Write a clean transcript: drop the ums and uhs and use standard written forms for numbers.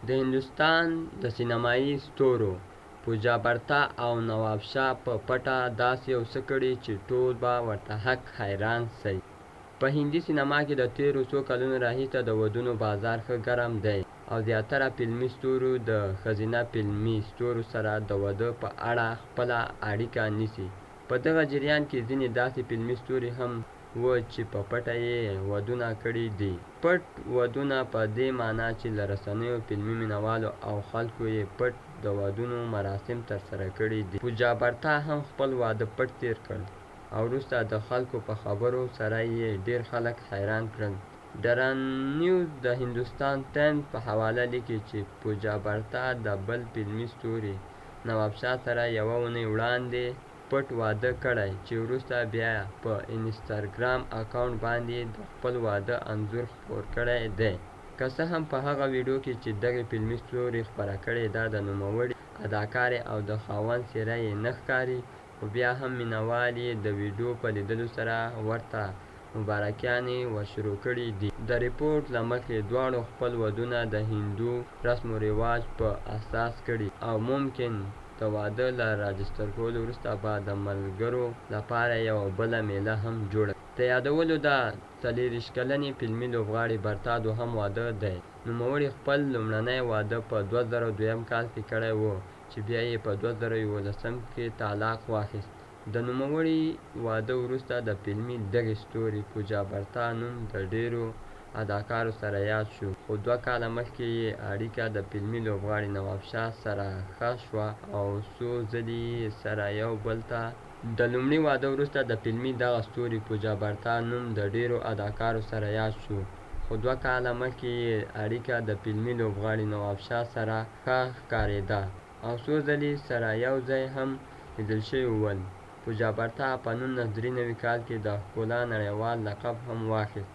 د هندوستان د سینمایي ستورو پوجا برتا او نواب شاه په پټه داسې یو څه کړي چې ټول به ورته حق حیران سئ. په هندي سینما کې د تېرو څو کلونو راهیسې د ودونو بازار ښه ګرم دی او زیاتره فلمي ستورو د ښځینه فلمي ستورو سره د واده په اړه خپله اړیکه نیسي. په دغه جریان کې ځینې داسې فلمي ستوري هم وو چې په پټه یې ودونه کړي دي. پټ ودونه په دې معنا چې له رسنیو، فلمي مینوالو او خلکو یې پټ د ودونو مراسم ترسره کړي دي. پوجا برتا هم خپل واده پټ تیر کړ او وروسته د خلکو په خبرو سره یې ډیر خلک حیران کړل. ډرن نیوز د هندوستان ټایمز په حواله لیکي چې پوجا برتا د بل فلمي ستوري نواب شاه سره یوه اونۍ وړاندې پټ واده کړی چې وروسته بیا په انسټاګرام اکاونټ باندې د خپل واده انځور خپور کړی دی. که څه هم په هغه ویډیو کې چې دغې فلمي ستوري خپره کړې ده د نوموړې اداکارې او د خاوند څېره یې نه ښکاري، خو بیا هم مینوال یې د ویډیو په لیدلو سره ورته مبارکیانې ورشروع کړي دي. د ریپورټ له مخې دواړو خپل ودونه د هندو رسم و رواج په اساس کړي او ممکن د واده له راجستر کولو وروسته به د ملګرو لپاره یوه بله میله هم جوړه کړي. د یادولو ده 40 کلنې فلمي لوبغاړې برتا دوهم واده دی. نوموړې خپل لومړنی واده په 2002 کال کې کړی و چې بیا یې په 2011 کې طلاق واخیست. د نوموړي واده وروسته د فلمي دغې ستوري پوجا برتا نوم د ډیرو اداکارو سره یاد شو، خو 2 کاله مخکې یې اړیکه د فلمي لوبغاړي نواب شاه سره ښه شوه او څو ځلې یې سره یو بل ته د لومړي واده وروسته د فلمي دغه ستوري پوجا برتا نوم د ډیرو اداکارو سره یاد شو، خو 2 کاله مخکې یې اړیکه د فلمي لوبغاړي نواب شاه سره ښه ښکارېده او څو ځلې سره یو ځای هم لیدل شوي ول. پوجا برتا په 1993 کال کې د ښکلا نړیوال لقب هم واخیست.